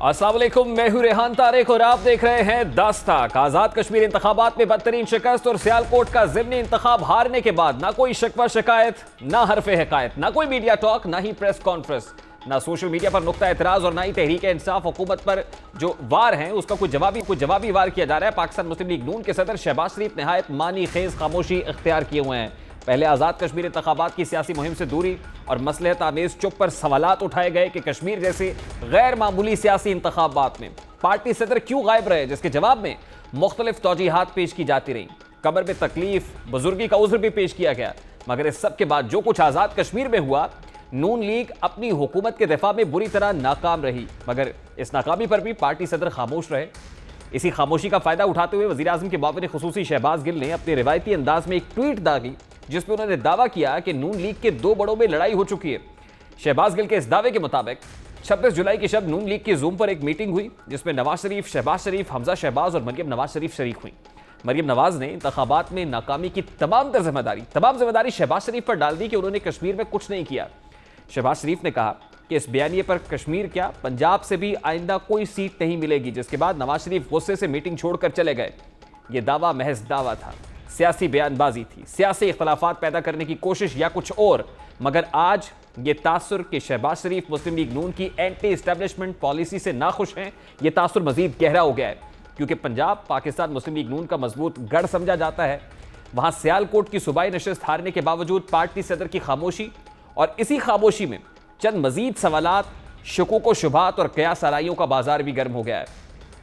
अस्सलाम वालेकुम, मैं हूं रेहान तारिक और आप देख रहे हैं दास्ताक। आजाद कश्मीर इंतखाबात में बदतरीन शिकस्त और सियालकोट का ज़िमनी इंतखाब हारने के बाद ना कोई शिकवा शिकायत, ना हरफे हकायत, ना कोई मीडिया टॉक, ना ही प्रेस कॉन्फ्रेंस, ना सोशल मीडिया पर नुक्ता एतराज और ना ही तहरीक इंसाफ हुकूमत पर जो वार हैं उसका कोई जवाबी वार किया जा रहा है। पाकिस्तान मुस्लिम लीग नून के सदर शहबाज शरीफ नहायत मानी खेज खामोशी इख्तियार किए हुए हैं। पहले आज़ाद कश्मीर इंतखाबात की सियासी मुहिम से दूरी और मसलहत आमेज चुप पर सवालात उठाए गए कि कश्मीर जैसे गैर मामूली सियासी इंतखाबात में पार्टी सदर क्यों गायब रहे, जिसके जवाब में मुख्तलिफ तौजीहात पेश की जाती रहीं। कमर में तकलीफ, बुजुर्गी का उज़्र भी पेश किया गया। मगर इस सब के बाद जो कुछ आज़ाद कश्मीर में हुआ, नून लीग अपनी हुकूमत के दिफा में बुरी तरह नाकाम रही। मगर इस नाकामी पर भी पार्टी सदर खामोश रहे। इसी खामोशी का फायदा उठाते हुए वज़ीर आज़म के मुआविन खुसूसी शहबाज गिल ने अपने रिवायती अंदाज में एक ट्वीट दागी जिसमें उन्होंने दावा किया कि नून लीग के दो बड़ों में लड़ाई हो चुकी है। शहबाज गिल के इस दावे के मुताबिक 26 जुलाई की शब नून लीग की जूम पर एक मीटिंग हुई जिसमें नवाज शरीफ, शहबाज शरीफ, हमजा शहबाज और मरियम नवाज शरीफ शरीक हुई। मरियम नवाज ने इंतखाबात में नाकामी की तमाम जिम्मेदारी शहबाज शरीफ पर डाल दी कि उन्होंने कश्मीर में कुछ नहीं किया। शहबाज शरीफ ने कहा कि इस बयानिए पर कश्मीर क्या पंजाब से भी आइंदा कोई सीट नहीं मिलेगी, जिसके बाद नवाज शरीफ गुस्से से मीटिंग छोड़कर चले गए। यह दावा महज दावा था, सियासी बयानबाजी थी, सियासी इख्तलाफात पैदा करने की कोशिश या कुछ और। मगर आज ये तासुर कि शहबाज शरीफ मुस्लिम लीग नून की एंटी एस्टेब्लिशमेंट पॉलिसी से नाखुश हैं, ये तासुर मजीद गहरा हो गया है क्योंकि पंजाब पाकिस्तान मुस्लिम लीग नून का मजबूत गढ़ समझा जाता है। वहां सियालकोट की सूबाई नशिस्त हारने के बावजूद पार्टी सदर की खामोशी और इसी खामोशी में चंद मजीद सवालात, शुकूक व शुबात और कयास आराइयों का बाजार भी गर्म हो गया है।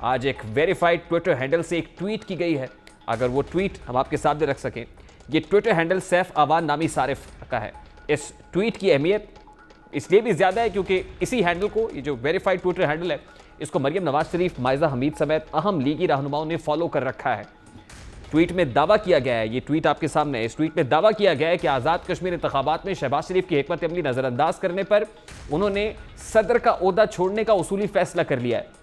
आज एक वेरीफाइड ट्विटर हैंडल से एक ट्वीट की गई है। अगर वो ट्वीट हम आपके सामने रख सकें, ये ट्विटर हैंडल सैफ आवान नामी सारिफ का है। इस ट्वीट की अहमियत इसलिए भी ज़्यादा है क्योंकि इसी हैंडल को, ये जो वेरीफाइड ट्विटर हैंडल है, इसको मरियम नवाज शरीफ, माइजा हमीद समेत अहम लीगी रहनुमाओं ने फॉलो कर रखा है। ट्वीट में दावा किया गया है, ये ट्वीट आपके सामने है, इस ट्वीट में दावा किया गया है कि आज़ाद कश्मीर इंतखाबात में शहबाज शरीफ की हिकमत अमली नज़रअंदाज करने पर उन्होंने सदर का ओहदा छोड़ने का उसूली फैसला कर लिया है।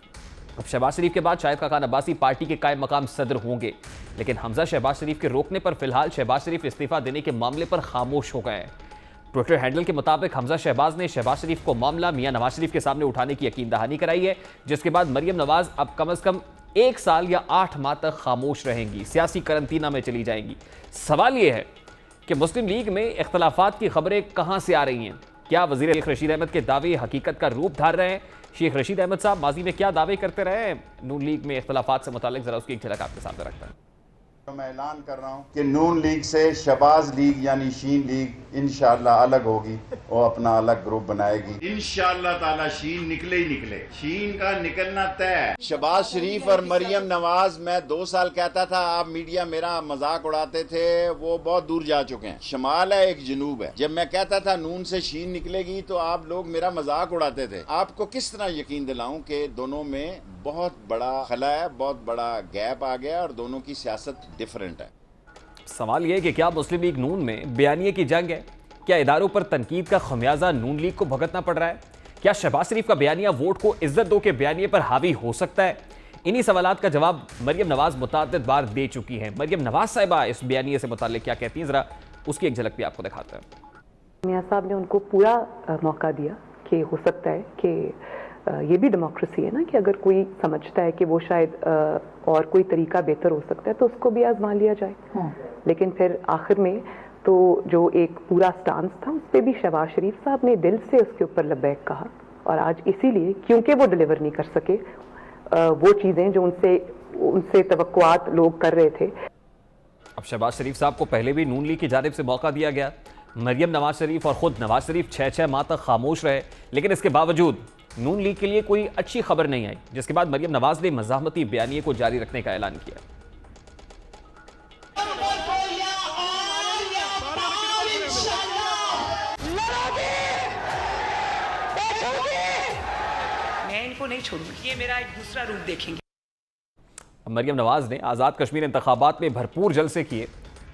अब शहबाज शरीफ के बाद शाहिद खाकान अब्बासी पार्टी के कायम मकाम सदर होंगे, लेकिन हमजा शहबाज शरीफ के रोकने पर फिलहाल शहबाज शरीफ इस्तीफा देने के मामले पर खामोश हो गए हैं। ट्विटर हैंडल के मुताबिक हमजा शहबाज ने शहबाज शरीफ को मामला मियां नवाज शरीफ के सामने उठाने की यकीन दहानी कराई है, जिसके बाद मरियम नवाज अब कम से कम 1 साल या 8 माह तक खामोश रहेंगी, सियासी करंतना में चली जाएंगी। सवाल यह है कि मुस्लिम लीग में इख्तलाफात की खबरें कहां से आ रही हैं? क्या वजीर शेख रशीद अहमद के दावे हकीकत का रूप धार रहे हैं? शेख रशीद अहमद साहब माजी में क्या दावे करते रहे हैं नून लीग में इख्तलाफात से मुतालिक, जरा उसकी एक झलक आपके सामने रखता है। तो मैं ऐलान कर रहा हूँ कि नून लीग से शहबाज लीग यानी शीन लीग इंशाअल्लाह अलग होगी और अपना अलग ग्रुप बनाएगी। इंशाअल्लाह ताला शीन निकले ही निकले, शीन का निकलना तय है। शहबाज शरीफ और मरियम नवाज, मैं 2 साल कहता था, आप मीडिया मेरा मजाक उड़ाते थे, वो बहुत दूर जा चुके हैं। शमाल है, एक जनूब है। जब मैं कहता था नून से शीन निकलेगी तो आप लोग मेरा मजाक उड़ाते थे। आपको किस तरह यकीन दिलाऊं कि दोनों में बहुत बड़ा खला है, बहुत बड़ा गैप आ गया और दोनों की सियासत डिफरेंट है। सवाल यह है कि क्या मुस्लिम लीग नून में बयानिए की जंग है? क्या इदारों पर तनकीद का खमियाजा नून लीग को भुगतना पड़ रहा है? क्या शहबाज शरीफ का बयानिया वोट को इज्जत दो के बयानिए पर हावी हो सकता है? इन्हीं सवालात का जवाब मरियम नवाज मुतअद्दिद बार दे चुकी हैं। मरियम नवाज साहिबा इस बयानिए से मुताल्लिक क्या कहती हैं, जरा उसकी एक झलक भी आपको दिखाते हैं। मियां साहब ने उनको पूरा मौका दिया कि हो सकता है कि ये भी डेमोक्रेसी है ना कि अगर कोई समझता है कि वो शायद और कोई तरीका बेहतर हो सकता है तो उसको भी आजमा लिया जाए। लेकिन फिर आखिर में तो जो एक पूरा स्टांस था उस पर भी शहबाज शरीफ साहब ने दिल से उसके ऊपर लब्बैक कहा और आज इसीलिए क्योंकि वो डिलीवर नहीं कर सके वो चीज़ें जो उनसे तवक्कुआत लोग कर रहे थे। अब शहबाज शरीफ साहब को पहले भी नून लीग की जानिब से मौका दिया गया। मरियम नवाज शरीफ और ख़ुद नवाज शरीफ 6 माह तक खामोश रहे, लेकिन इसके बावजूद नून लीग के लिए कोई अच्छी खबर नहीं आई, जिसके बाद मरियम नवाज ने मज़ाहमती बयानिए को जारी रखने का ऐलान किया। मैं इनको नहीं छोड़ूंगी, ये मेरा एक दूसरा रूप देखेंगे। मरियम नवाज ने आज़ाद कश्मीर इंतखाबात में भरपूर जलसे किए,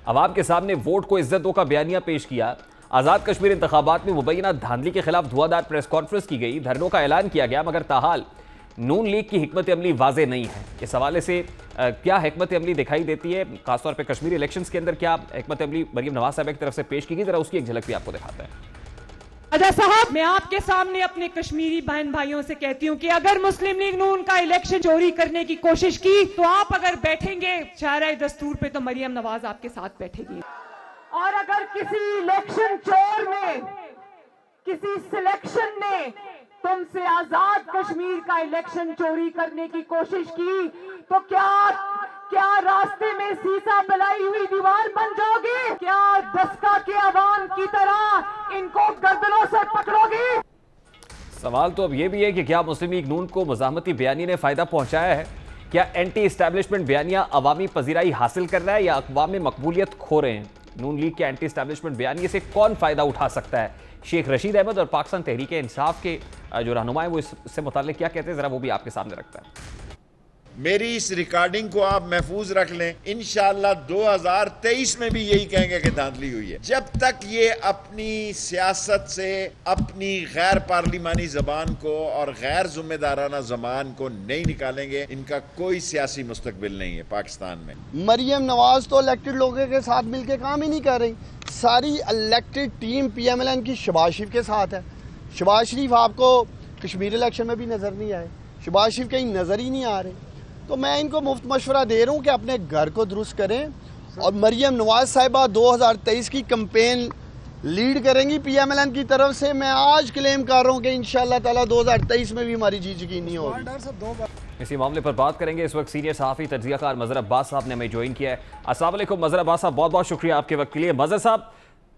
अवाम के सामने वोट को इज्जत दो का बयानिया पेश किया। आज़ाद कश्मीर इंतखाबात में मुबैना धांधली के खिलाफ धुआंधार प्रेस कॉन्फ्रेंस की गई, धरनों का ऐलान किया गया, मगर ताहाल नून लीग की हिकमत अमली वाजे नहीं है। इस हवाले से क्या हिकमत अमली दिखाई देती है, खासतौर पर कश्मीरी इलेक्शंस के अंदर क्या हिकमत अमली मरियम नवाज साहब की तरफ से पेश की गई, जरा उसकी एक झलक भी आपको दिखाते हैं। अदा साहब, मैं आपके सामने अपने कश्मीरी बहन भाइयों से कहती हूँ कि अगर मुस्लिम लीग नून का इलेक्शन चोरी करने की कोशिश की तो आप अगर बैठेंगे शायरा दस्तूर पे तो मरियम नवाज आपके साथ बैठेगी। और अगर किसी इलेक्शन चोर ने, किसी सिलेक्शन ने तुमसे आजाद कश्मीर का इलेक्शन चोरी करने की कोशिश की तो क्या रास्ते में सीसा पिलाई हुई दीवार बन जाओगे? क्या दस्का के अवाम की तरह इनको गर्दनों से पकड़ोगे? सवाल तो अब यह भी है कि क्या मुस्लिम लीग नून को मज़ाहमती बयानिया ने फायदा पहुंचाया है? क्या एंटी इस्टेब्लिशमेंट बयानिया अवामी पजीराई हासिल कर रहा है या अक़वाम मकबूलियत खो रहे हैं? नून लीग के एंटी इस्टेब्लिशमेंट बयानिए से कौन फायदा उठा सकता है? शेख रशीद अहमद और पाकिस्तान तहरीक इंसाफ के जो रहनुमा है वो इससे मुताल्लिक क्या कहते हैं, जरा वो भी आपके सामने रखता है। मेरी इस रिकॉर्डिंग को आप महफूज रख लें, इंशाअल्लाह 2023 में भी यही कहेंगे कि धांधली हुई है। जब तक ये अपनी सियासत से अपनी गैर पार्लिमानी जबान को और गैर जिम्मेदाराना जबान को नहीं निकालेंगे, इनका कोई सियासी मुस्तकबिल नहीं है पाकिस्तान में। मरियम नवाज तो इलेक्टेड लोगों के साथ मिलकर काम ही नहीं कर रही। सारी इलेक्टेड टीम PMLN की शहबाज शरीफ के साथ है। शहबाज शरीफ आपको कश्मीर इलेक्शन में भी नजर नहीं आए, शहबाज शरीफ कहीं नजर ही नहीं आ रहे। तो मैं इनको मुफ्त मशवरा दे रहा हूँ कि अपने घर को दुरुस्त करें और मरियम नवाज साहिबा 2023 की कैंपेन लीड करेंगी PMLN की तरफ से। मैं आज क्लेम कर रहा हूँ कि इंशाअल्लाह ताला 2023 में भी हमारी जीत यकीनी होगी। इसी मामले पर बात करेंगे। इस वक्त सीनियर सहाफ़ी तज्ज़ियाकार मज़हर अब्बास साहब ने हमें ज्वाइन किया है। अस्सलाम वालेकुम मज़हर अब्बास साहब, बहुत बहुत शुक्रिया आपके वक्त के लिए। मज़हर साहब,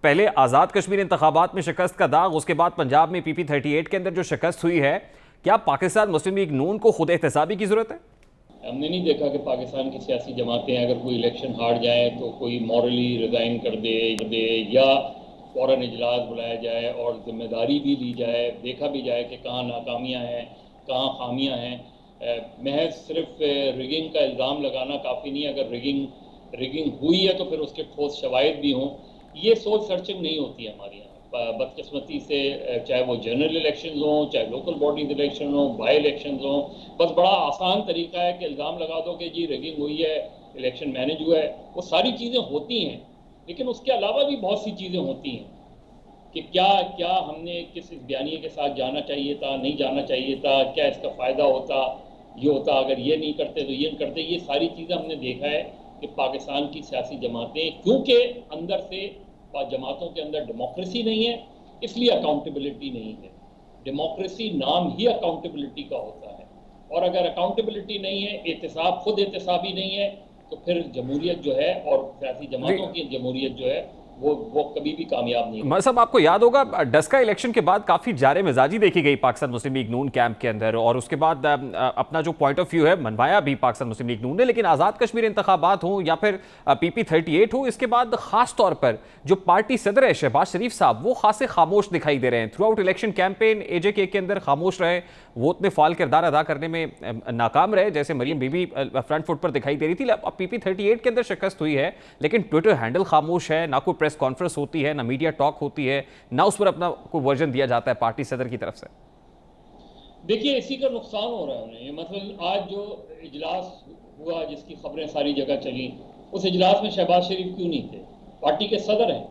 पहले आज़ाद कश्मीर इंतखाबात में शिकस्त का दाग, उसके बाद पंजाब में PP 38 के अंदर जो शिकस्त हुई है, क्या पाकिस्तान मुस्लिम लीग नून को खुद एहतसाबी की ज़रूरत है? हमने नहीं देखा कि पाकिस्तान की सियासी जमातें अगर कोई इलेक्शन हार जाए तो कोई मॉरली रिज़ाइन कर दे या फ़ौरन इजलास बुलाया जाए और जिम्मेदारी भी ली जाए, देखा भी जाए कि कहाँ नाकामियाँ हैं, कहाँ खामियाँ हैं। महज सिर्फ रिगिंग का इल्ज़ाम लगाना काफ़ी नहीं। अगर रिगिंग हुई है तो फिर उसके ठोस शवाहिद भी हों। ये सोच सर्चिंग नहीं होती है हमारे यहाँ। बदकिस्मती से चाहे वो जनरल इलेक्शन हों, चाहे लोकल बॉडीज इलेक्शन हों, बाई इलेक्शन हों, बस बड़ा आसान तरीका है कि इल्ज़ाम लगा दो कि जी रिगिंग हुई है, इलेक्शन मैनेज हुआ है। वो सारी चीज़ें होती हैं, लेकिन उसके अलावा भी बहुत सी चीज़ें होती हैं कि क्या हमने किस बयानिए के साथ जाना चाहिए था, नहीं जाना चाहिए था, क्या इसका फ़ायदा होता, ये होता, अगर ये नहीं करते तो ये नहीं करते। ये सारी चीज़ें हमने देखा है कि पाकिस्तान की सियासी जमातें, क्योंकि अंदर से जमातों के अंदर डेमोक्रेसी नहीं है, इसलिए अकाउंटेबिलिटी नहीं है। डेमोक्रेसी नाम ही अकाउंटेबिलिटी का होता है, और अगर अकाउंटेबिलिटी नहीं है, एहतसाब खुद एहतसाबी नहीं है, तो फिर जमहूरियत जो है और सियासी जमातों की जमहूरियत जो है वो कभी भी कामयाब नहीं है। साहब, आपको याद होगा डस्का इलेक्शन के बाद काफ़ी जारे मिजाजी देखी गई पाकिस्तान मुस्लिम लीग नून कैंप के अंदर, और उसके बाद अपना जो पॉइंट ऑफ व्यू है मनवाया भी पाकिस्तान मुस्लिम लीग नून ने। लेकिन आज़ाद कश्मीर इंतखाबात हो या फिर PP 38 हो, इसके बाद खास तौर पर जो पार्टी सदर है शहबाज शरीफ साहब, वो खासे खामोश दिखाई दे रहे हैं। Through out election campaign AJK के अंदर खामोश रहे, वो उतने फाल किरदार अदा करने में नाकाम रहे जैसे मरियम बीबी फ्रंट फुट पर दिखाई दे रही थी। अब PP 38 के अंदर शिकस्त हुई है, लेकिन ट्विटर हैंडल खामोश है, ना कोई प्रेस कॉन्फ्रेंस होती है, ना मीडिया टॉक होती है, ना उस पर अपना कोई वर्जन दिया जाता है पार्टी सदर की तरफ से। देखिए, इसी का नुकसान हो रहा है उन्हें। मतलब आज जो इजलास हुआ जिसकी खबरें सारी जगह चली, उस इजलास में शहबाज शरीफ क्यों नहीं थे? पार्टी के सदर हैं।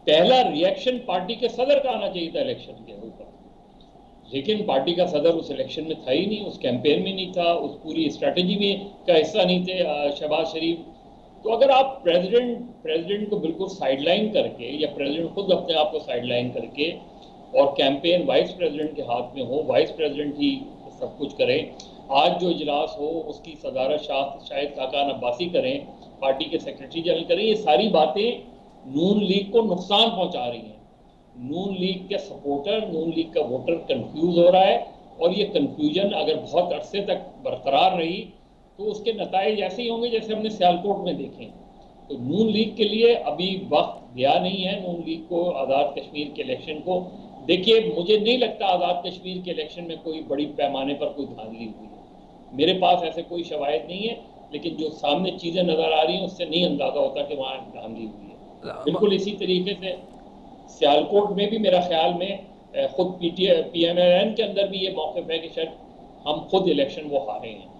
पहला रिएक्शन पार्टी के सदर का आना चाहिए था इलेक्शन के ऊपर, लेकिन पार्टी का सदर उस इलेक्शन में था ही नहीं, उस कैंपेन में नहीं था, उस पूरी स्ट्रैटेजी में का हिस्सा नहीं थे शहबाज शरीफ। तो अगर आप प्रेसिडेंट को बिल्कुल साइडलाइन करके, या प्रेसिडेंट खुद अपने आप को साइडलाइन करके, और कैंपेन वाइस प्रेसिडेंट के हाथ में हो, वाइस प्रेसिडेंट ही सब कुछ करें, आज जो इजलास हो उसकी सदारत शाहिद खाकान अब्बासी करें, पार्टी के सेक्रेटरी जनरल करें, ये सारी बातें नून लीग को नुकसान पहुंचा रही हैं। नून लीग के सपोर्टर, नून लीग का वोटर कंफ्यूज हो रहा है, और ये कंफ्यूजन अगर बहुत अरसे तक बरकरार रही तो उसके नताइज ऐसे ही होंगे जैसे हमने सियालकोट में देखे। तो नून लीग के लिए अभी वक्त गया नहीं है। नून लीग को आज़ाद कश्मीर के इलेक्शन को, देखिए मुझे नहीं लगता आज़ाद कश्मीर के इलेक्शन में कोई बड़ी पैमाने पर कोई धांधली हुई है, मेरे पास ऐसे कोई शवाहिद नहीं है, लेकिन जो सामने चीज़ें नज़र आ रही हैं उससे नहीं अंदाज़ा होता कि वहाँ धांधली हुई है। बिल्कुल इसी तरीके से सियालकोट में भी मेरा ख्याल में खुद PMLN के अंदर भी ये मौक़िफ़ है कि शायद हम खुद इलेक्शन वो हारे हैं।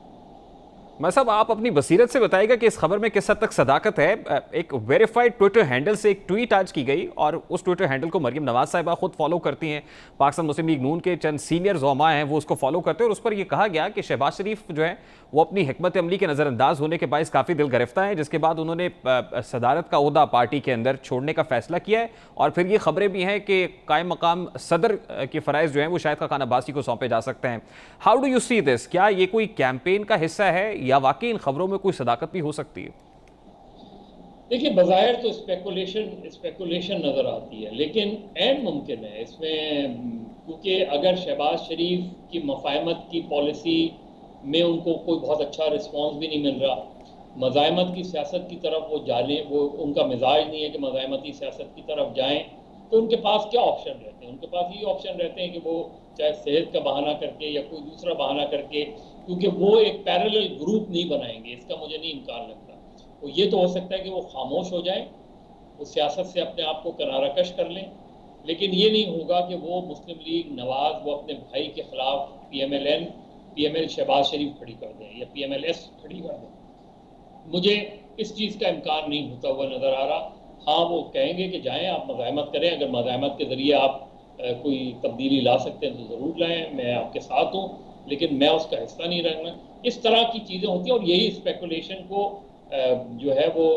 मैं साहब आप अपनी बसीरत से बताइएगा कि इस खबर में किस हद तक सदाकत है। एक वेरीफाइड ट्विटर हैंडल से एक ट्वीट आज की गई और उस ट्विटर हैंडल को मरियम नवाज साहिबा खुद फॉलो करती हैं, पाकिस्तान मुस्लिम लीग नून के चंद सीनियर ज़ोमा हैं वो उसको फॉलो करते हैं, और उस पर यह कहा गया कि शहबाज शरीफ जो है वो अपनी हिकमत अमली के नज़रअंदाज होने के बायस काफ़ी दिल गिरफ्तार हैं, जिसके बाद उन्होंने सदारत का ओहदा पार्टी के अंदर छोड़ने का फैसला किया है। और फिर ये खबरें भी हैं कि कायम मकाम सदर के फ़राइज़ जो हैं वो शायद खान अब्बासी को सौंपे जा सकते हैं। How do you see this? क्या ये कोई कैंपेन का हिस्सा है या वाकई इन खबरों में कोई सदाकत भी हो सकती है? देखिए, बज़ाहिर तो स्पेकुलेशन नज़र आती है, लेकिन ऐन मुमकिन है इसमें, क्योंकि अगर शहबाज शरीफ की मफाहमत की पॉलिसी में उनको कोई बहुत अच्छा रिस्पॉन्स भी नहीं मिल रहा, मज़ाहमत की सियासत की तरफ वो जाने, वो उनका मिजाज नहीं है कि मज़ाहमती सियासत की तरफ जाएं, तो उनके पास क्या ऑप्शन रहते हैं? उनके पास ये ऑप्शन रहते हैं कि वो चाहे सेहत का बहाना करके या कोई दूसरा बहाना करके, क्योंकि वो एक पैरेलल ग्रुप नहीं बनाएंगे, इसका मुझे नहीं इम्कान लगता। तो ये तो हो सकता है कि वो खामोश हो जाएं, वो सियासत से अपने आप को किनाराकश कर लें, लेकिन ये नहीं होगा कि वो मुस्लिम लीग नवाज वो अपने भाई के खिलाफ PML शहबाज शरीफ खड़ी कर दें या PMLS खड़ी कर दें। मुझे इस चीज़ का इम्कान नहीं होता हुआ नज़र आ रहा। हाँ, वो कहेंगे कि जाएं आप मज़ाहमत करें, अगर मज़ाहमत के ज़रिए आप कोई तब्दीली ला सकते हैं तो ज़रूर लाएं, मैं आपके साथ हूँ, लेकिन मैं उसका हिस्सा नहीं रहना। इस तरह की चीज़ें होती हैं और यही स्पेकुलेशन को जो है वो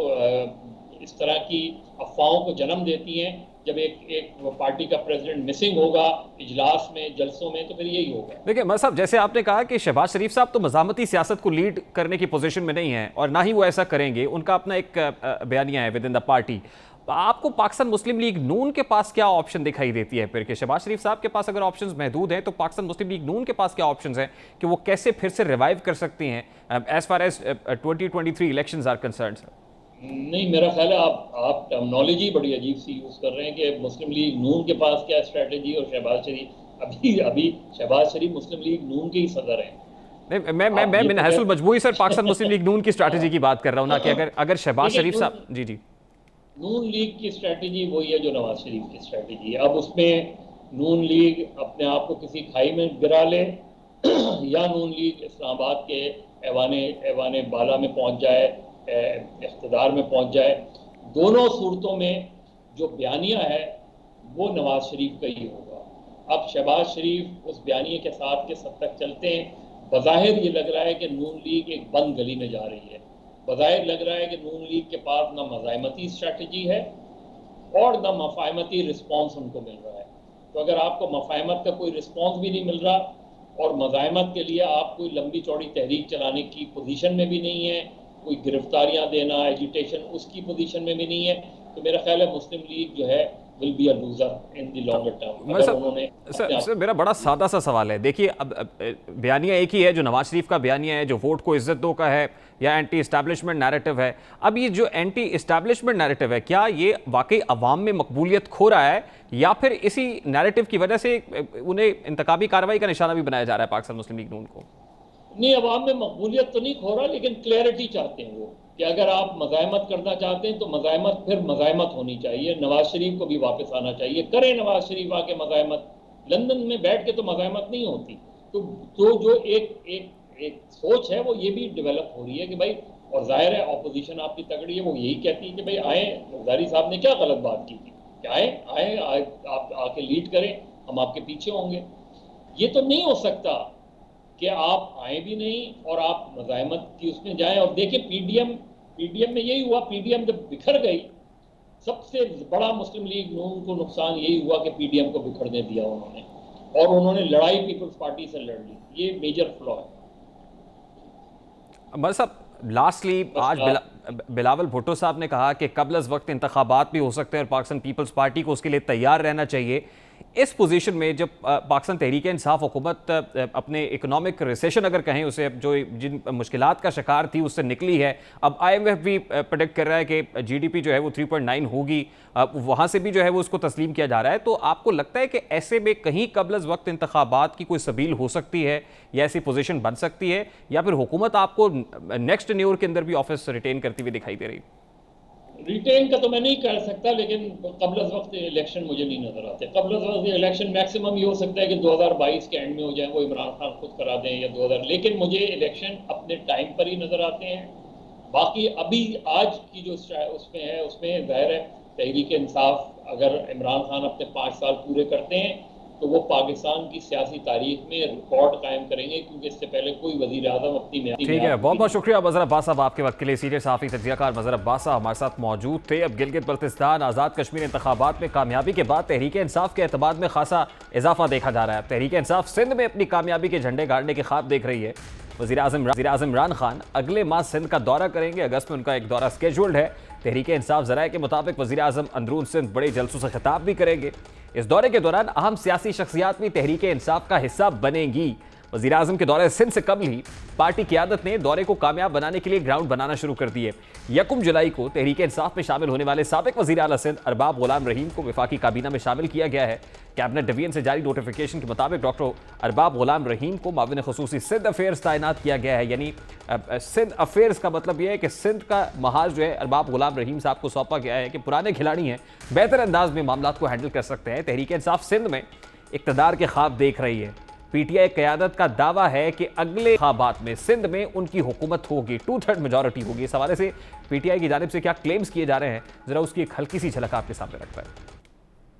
इस तरह की अफवाहों को जन्म देती हैं। जब एक पार्टी का प्रेसिडेंट मिसिंग होगा इजलास में, जलसों में, तो फिर यही होगा। देखिए मर साहब, जैसे आपने कहा कि शहबाज शरीफ साहब तो मज़ाहमती सियासत को लीड करने की पोजीशन में नहीं है और ना ही वो ऐसा करेंगे, उनका अपना एक बयानिया है विद इन द पार्टी। आपको पाकिस्तान मुस्लिम लीग नून के पास क्या ऑप्शन दिखाई देती है फिर कि शहबाज शरीफ साहब के पास अगर ऑप्शंस महदूद हैं तो पाकिस्तान मुस्लिम लीग नून के पास क्या ऑप्शंस हैं कि वो कैसे फिर से रिवाइव कर सकती हैं as far as 2023 elections are concerned? नहीं, मेरा ख्याल है आप टर्मिनोलॉजी बड़ी अजीब सी यूज़ कर रहे हैं कि मुस्लिम लीग नून के पास क्या स्ट्रेटजी और शहबाज शरीफ अभी शहबाज शरीफ मुस्लिम लीग नून के ही सदर हैं। नहीं, मैं मिनहसुल मजबूरी सर पाकिस्तान मुस्लिम लीग नून की स्ट्रैटेजी की बात कर रहा हूँ ना कि अगर शहबाज शरीफ साहब जी नून लीग की स्ट्रेटजी वही है जो नवाज शरीफ की स्ट्रेटजी है। अब उसमें नून लीग अपने आप को किसी खाई में गिरा ले या नून लीग इस्लामाबाद के ऐवाने बाला में पहुंच जाए, इख्तिदार में पहुंच जाए, दोनों सूरतों में जो बयानिया है वो नवाज शरीफ का ही होगा। अब शहबाज शरीफ उस बयानिए के साथ किस हद तक चलते हैं, बज़ाहिर ये लग रहा है कि नून लीग एक बंद गली में जा रही है। बज़ाहिर लग रहा है कि नून लीग के पास ना मज़ाहमती स्ट्रैटेजी है और ना मफाहमती रिस्पॉन्स उनको मिल रहा है। तो अगर आपको मफाहमत का कोई रिस्पॉन्स भी नहीं मिल रहा और मज़ाहमत के लिए आप कोई लंबी चौड़ी तहरीक चलाने की पोजीशन में भी नहीं है, कोई गिरफ्तारियां देना, एजिटेशन, उसकी पोजीशन में भी नहीं है, तो मेरा ख्याल है मुस्लिम लीग जो है will be a loser in the longer term. Sir मेरा बड़ा सादा सा सवाल है, देखिए अब बयानिया एक ही है जो नवाज शरीफ का बयानिया है जो वोट को इज्जत दो का है या एंटी इस्टेब्लिशमेंट नैरेटिव है। अब ये जो एंटी इस्टेब्लिशमेंट नैरेटिव है क्या ये वाकई अवाम में मकबूलियत खो रहा है या फिर इसी नैरेटिव की वजह से उन्हें इंतकाबी कार्रवाई का निशाना भी बनाया जा रहा है पाकिस्तान मुस्लिम लीग नून को? नहीं, अवाम में मकबूलियत तो नहीं खो रहा, लेकिन क्लैरिटी चाहते हैं वो कि अगर आप मज़ाहमत करना चाहते हैं तो मज़ाहमत फिर मज़ाहमत होनी चाहिए। नवाज शरीफ को भी वापस आना चाहिए, करें नवाज शरीफ आके मज़ाहमत। लंदन में बैठ के तो मज़ाहमत नहीं होती। तो जो एक सोच है वो ये भी डेवलप हो रही है कि भाई, और जाहिर है ऑपोजिशन आपकी तगड़ी है, वो यही कहती है कि भाई आए, ज़रदारी साहब ने क्या गलत बात की थी कि आए आप आके लीड करें, हम आपके पीछे होंगे। ये तो नहीं हो सकता कि आप आए भी नहीं और आप मज़ाहमत की उसमें जाएं। और देखिए पीडीएम में यही हुआ, पीडीएम जब बिखर गई, सबसे बड़ा मुस्लिम लीग नून को नुकसान यही हुआ कि पीडीएम को बिखरने दिया उन्होंने, और उन्होंने लड़ाई पीपल्स पार्टी से लड़ ली। ये मेजर फ्लॉ है। बस साहब लास्टली आज बिलावल भुट्टो साहब ने कहा कि कबल अज़ वक्त इंतखाबात भी हो सकते हैं और पाकिस्तान पीपल्स पार्टी को उसके लिए तैयार रहना चाहिए। इस पोजीशन में जब पाकिस्तान तहरीक इंसाफ हुकूमत अपने इकोनॉमिक रिसेशन अगर कहें उसे, जो जिन मुश्किलात का शिकार थी उससे निकली है, अब IMF भी प्रेडिक्ट कर रहा है कि GDP जो है वो 3.9 होगी, वहाँ से भी जो है वो उसको तस्लीम किया जा रहा है। तो आपको लगता है कि ऐसे में कहीं कबल अज़ वक्त इंतखाबात की कोई सबील हो सकती है या ऐसी पोजीशन बन सकती है, या फिर हुकूमत आपको नेक्स्ट टेन्योर के अंदर भी ऑफिस रिटेन करती हुई दिखाई दे रही? रिटेन का तो मैं नहीं कर सकता, लेकिन कबल वक्त इलेक्शन मुझे नहीं नजर आते। कबल वक्त इलेक्शन मैक्सिमम ये हो सकता है कि 2022 के एंड में हो जाए, वो इमरान खान खुद करा दें या 2000, लेकिन मुझे इलेक्शन अपने टाइम पर ही नजर आते हैं। बाकी अभी आज की जो उसमें है, उसमें जाहिर है तहरीक इंसाफ अगर इमरान खान अपने 5 साल पूरे करते हैं तो वो पाकिस्तान की सियासी तारीख में रिकॉर्ड कायम करेंगे, क्योंकि इससे पहले कोई वजीर आज़म अपनी ठीक है, बहुत बहुत शुक्रिया मजहर अब्बास साहब आपके वक्त के लिए। सीनियर सहाफ़ी तज्ज़ियाकार मजहर अब्बास साहब हमारे साथ मौजूद थे। अब गिलगित बल्तिस्तान आज़ाद कश्मीर इंतखाबात में कामयाबी के बाद तहरीक इंसाफ के एतमाद में खासा इजाफा देखा जा रहा है। तहरीक इंसाफ सिंध में अपनी कामयाबी के झंडे गाड़ने के ख्वाब देख रही है। वज़ीर आज़म इमरान खान अगले माह सिंध का दौरा करेंगे। अगस्त में उनका एक दौरा स्केड्यूल्ड है। तहरीक इंसाफ ज़राए के मुताबिक वज़ीर आज़म अंदरून सिंध बड़े जलसों से खिताब भी करेंगे। इस दौरे के दौरान अहम सियासी शख्सियात भी तहरीक इंसाफ का हिस्सा बनेंगी। वज़ीर आज़म के दौरे सिंध से कबल ही पार्टी क़ियादत ने दौरे को कामयाब बनाने के लिए ग्राउंड बनाना शुरू कर दिए। 1 जुलाई को तहरीक इंसाफ में शामिल होने वाले साबिक वज़ीर आला सिंध अरबाब गुलाम रहीम को वफाकी काबीना में शामिल किया गया है। कैबिनेट डिवीजन से जारी नोटिफिकेशन के मुताबिक डॉक्टर अरबाब गुलाम रहीम को माविन खुसूसी सिंध अफेयर्स तैनात किया गया है। यानी सिंध अफेयर्स का मतलब यह है कि सिंध का महाज जो है अरबाब गुलाम रहीम साहब को सौंपा गया है कि पुराने खिलाड़ी हैं, बेहतर अंदाज में मामला को हैंडल कर सकते हैं। तहरीक इंसाफ सिंध में इक़्तिदार के ख्वाब देख रही है। पीटीआई क़यादत का दावा है कि अगले इंतखाबात में सिंध में उनकी हुकूमत होगी, 2/3 मेजॉरिटी होगी। इस हवाले से पीटीआई की जानिब से क्या क्लेम्स किए जा रहे हैं, जरा उसकी एक हल्की सी झलक आपके सामने रखता है।